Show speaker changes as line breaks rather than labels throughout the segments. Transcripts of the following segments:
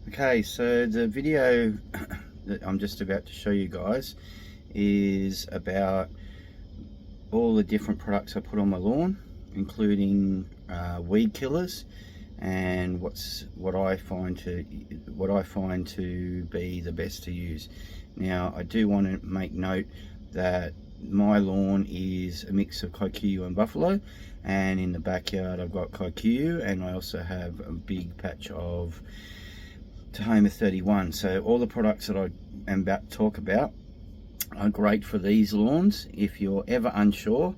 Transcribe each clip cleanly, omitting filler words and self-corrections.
Okay, so the video that I'm just about to show you guys is about all the different products I put on my lawn, including weed killers and what I find to be the best to use. Now, I do want to make note that my lawn is a mix of kikuyu and buffalo, and in the backyard I've got kikuyu, and I also have a big patch of Tahoma 31. So all the products that I am about to talk about are great for these lawns. If you're ever unsure,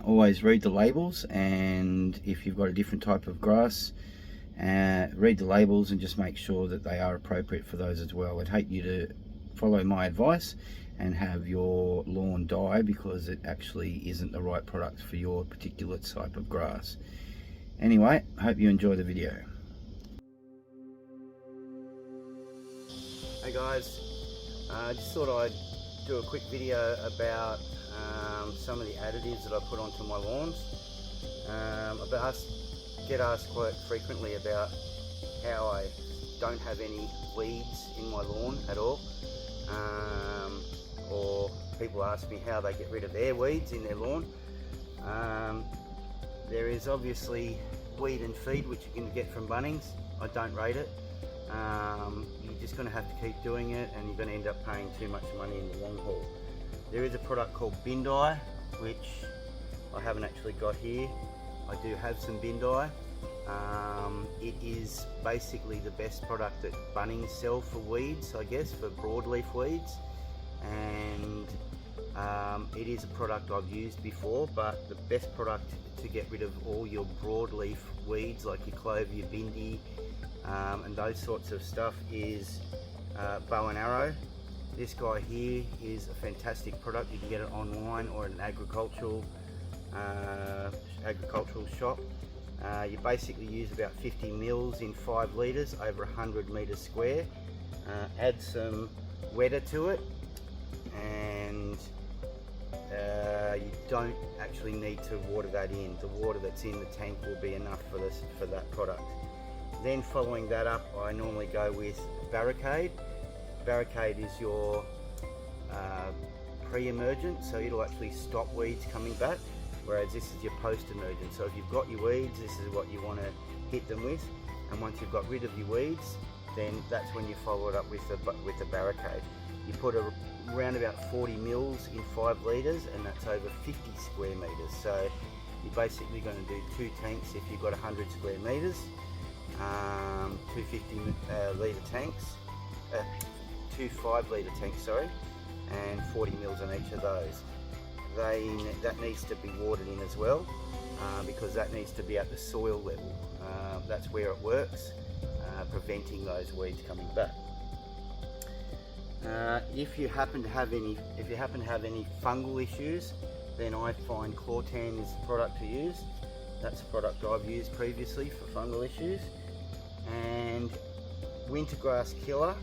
always read the labels, and if you've got a different type of grass, read the labels and just make sure that they are appropriate for those as well. I'd hate you to follow my advice and have your lawn die because it actually isn't the right product for your particular type of grass. Anyway, I hope you enjoy the video. Hey guys, I just thought I'd do a quick video about some of the additives that I put onto my lawns. I get asked quite frequently about how I don't have any weeds in my lawn at all, or people ask me how they get rid of their weeds in their lawn. There is obviously weed and feed which you can get from Bunnings. I don't rate it. You're just going to have to keep doing it, and you're going to end up paying too much money in the long haul. There is a product called Bindi, which I haven't actually got here. I do have some Bindi. It is basically the best product that Bunnings sell for weeds, I guess, for broadleaf weeds, and it is a product I've used before, but the best product to get rid of all your broadleaf weeds like your clover, your bindi, and those sorts of stuff is Bow and Arrow. This guy here is a fantastic product. You can get it online or at an agricultural shop. You basically use about 50 mils in 5 litres over 100 metres square. Add some wetter to it, and you don't actually need to water that in. The water that's in the tank will be enough for that product. Then following that up, I normally go with Barricade. Barricade is your pre-emergent, so it'll actually stop weeds coming back, whereas this is your post-emergent. So if you've got your weeds, this is what you want to hit them with, and once you've got rid of your weeds, then that's when you follow it up with the Barricade. You put around about 40 mils in 5 litres, and that's over 50 square metres. So you're basically going to do 2 tanks if you've got 100 square metres. 2 50 litre tanks, 2 5 litre tanks, sorry, and 40 mils on each of those. That needs to be watered in as well, because that needs to be at the soil level. That's where it works, preventing those weeds coming back. If you happen to have any fungal issues, then I find Clawtan is the product to use. That's a product I've used previously for fungal issues. And Winter Grass Killer,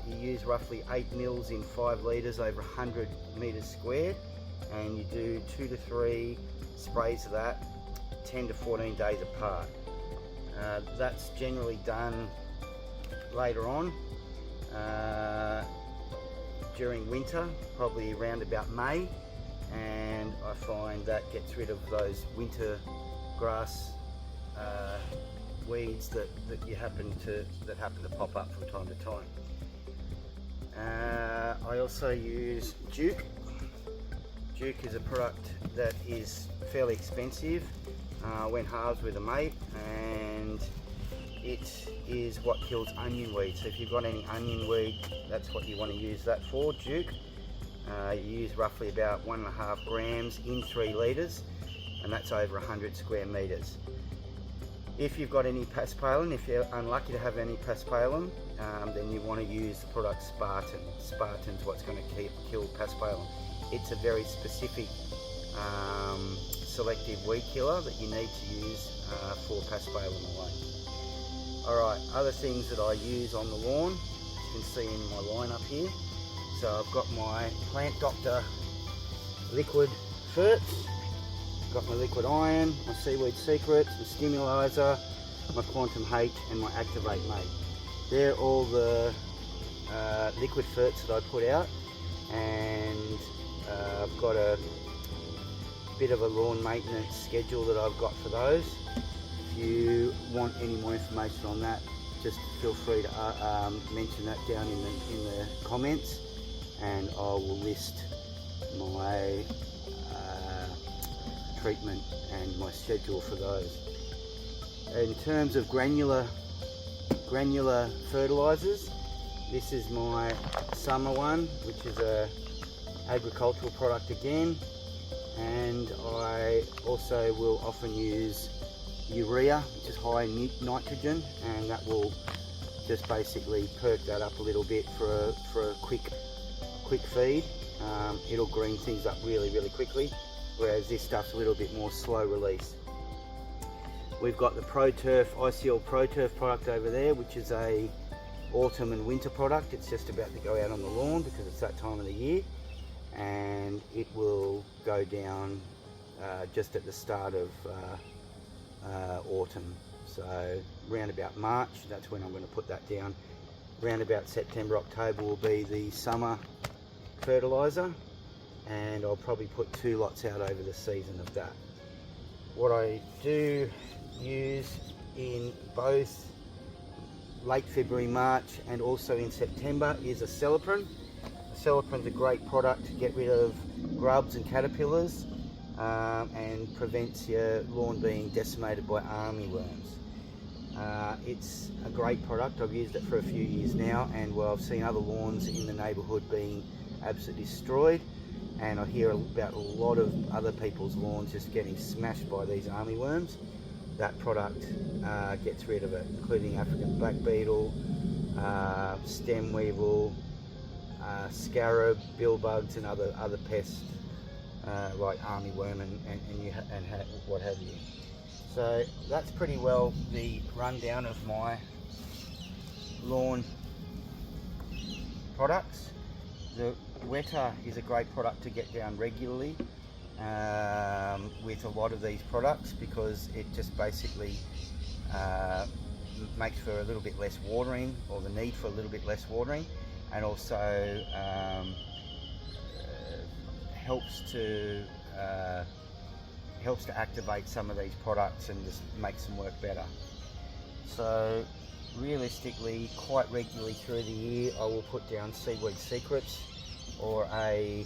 you use roughly 8 mils in 5 litres over 100 metres squared, and you do 2 to 3 sprays of that 10 to 14 days apart. That's generally done later on during winter, probably around about May, and I find that gets rid of those winter grass weeds that happen to pop up from time to time. I also use Duke. Duke is a product that is fairly expensive. Went halves with a mate, and it is what kills onion weed. So if you've got any onion weed, that's what you want to use that for, Duke. You use roughly about 1.5 grams in 3 litres, and that's over 100 square metres. If you've got any paspalum, if you're unlucky to have any paspalum, then you want to use the product Spartan. Spartan's what's going to kill paspalum. It's a very specific selective weed killer that you need to use for paspalum away. Alright, other things that I use on the lawn, as you can see in my lineup here. So I've got my Plant Doctor liquid ferts, got my liquid iron, my seaweed secrets, the Stimulizer, my Quantum H and my Activate Mate. They're all the liquid ferts that I put out, and I've got a bit of a lawn maintenance schedule that I've got for those. If you want any more information on that, just feel free to mention that down in the comments, and I will list my treatment and my schedule for those. In terms of granular fertilizers, this is my summer one, which is a agricultural product again, and I also will often use urea, which is high in nitrogen, and that will just basically perk that up a little bit for a quick feed. It'll green things up really quickly, whereas this stuff's a little bit more slow release. We've got the ProTurf, ICL ProTurf product over there, which is a autumn and winter product. It's just about to go out on the lawn because it's that time of the year, and it will go down just at the start of autumn. So round about March, that's when I'm going to put that down. Round about September, October will be the summer fertilizer, and I'll probably put 2 lots out over the season of that. What I do use in both late February, March, and also in September is a Celiprin. Celiprin's a great product to get rid of grubs and caterpillars, and prevents your lawn being decimated by armyworms. It's a great product. I've used it for a few years now, and I've seen other lawns in the neighbourhood being absolutely destroyed, and I hear about a lot of other people's lawns just getting smashed by these armyworms. That product gets rid of it, including African black beetle, stem weevil, scarab, billbugs, and other pests like armyworm and what have you. So that's pretty well the rundown of my lawn products. The Wetter is a great product to get down regularly with a lot of these products, because it just basically makes for a little bit less watering, or the need for a little bit less watering, and also helps to activate some of these products and just makes them work better. So realistically, quite regularly through the year, I will put down Seaweed Secrets, or a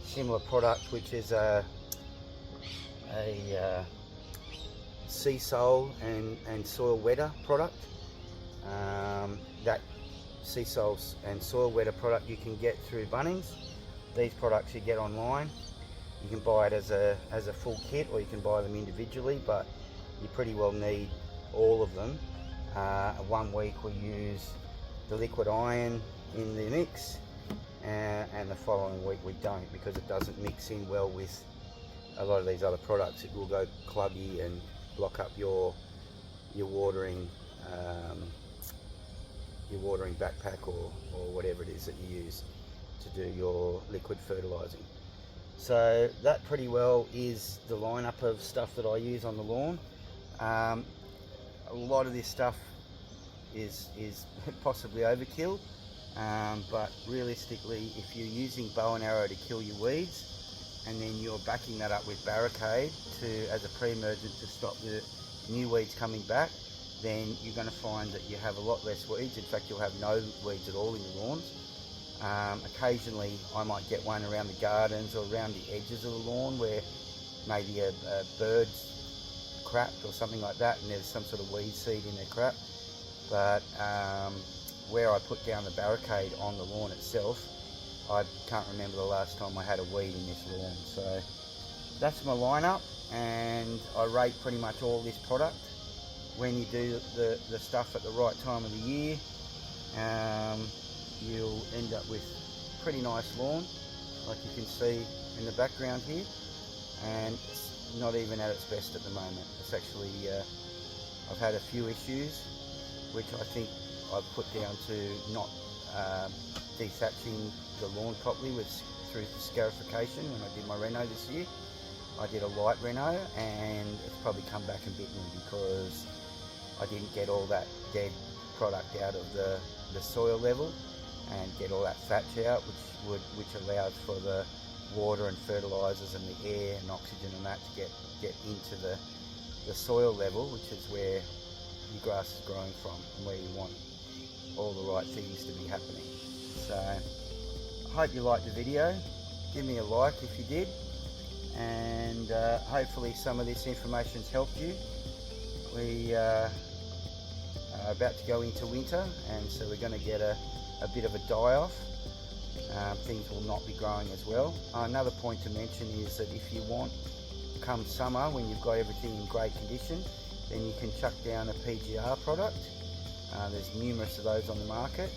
similar product, which is a sea soil and soil wetter product. That sea soil and soil wetter product you can get through Bunnings. These products you get online. You can buy it as a full kit, or you can buy them individually, but you pretty well need all of them. 1 week we use the liquid iron in the mix, and the following week we don't, because it doesn't mix in well with a lot of these other products. It will go cluggy and block up your watering backpack or whatever it is that you use to do your liquid fertilizing. So that pretty well is the lineup of stuff that I use on the lawn. A lot of this stuff is possibly overkill, but realistically, if you're using bow and arrow to kill your weeds, and then you're backing that up with Barricade as a pre-emergent to stop the new weeds coming back, then you're going to find that you have a lot less weeds. In fact, you'll have no weeds at all in your lawns. Occasionally I might get one around the gardens or around the edges of the lawn where maybe a bird's crapped or something like that, and there's some sort of weed seed in their crap. But where I put down the Barricade on the lawn itself, I can't remember the last time I had a weed in this lawn. So that's my lineup, and I rate pretty much all this product. When you do the stuff at the right time of the year, you'll end up with pretty nice lawn, like you can see in the background here, and it's not even at its best at the moment. It's actually, I've had a few issues, which I think I've put down to not dethatching the lawn properly through scarification. When I did my reno this year, I did a light reno, and it's probably come back and bit me, because I didn't get all that dead product out of the soil level and get all that thatch out, which allows for the water and fertilizers and the air and oxygen and that to get into the soil level, which is where your grass is growing from and where you want all the right things to be happening. So I hope you liked the video. Give me a like if you did, and hopefully some of this information's helped you. We are about to go into winter, and so we're going to get a bit of a die-off. Things will not be growing as well. Another point to mention is that if you want, come summer, when you've got everything in great condition, then you can chuck down a PGR product. There's numerous of those on the market,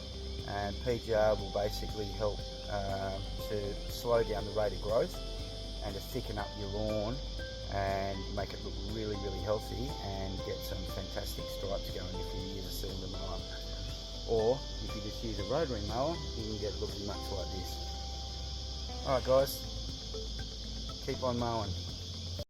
and PGR will basically help to slow down the rate of growth and to thicken up your lawn and make it look really, really healthy and get some fantastic stripes going if you use a cylinder mower. Or if you just use a rotary mower, you can get looking much like this. Alright guys, keep on mowing.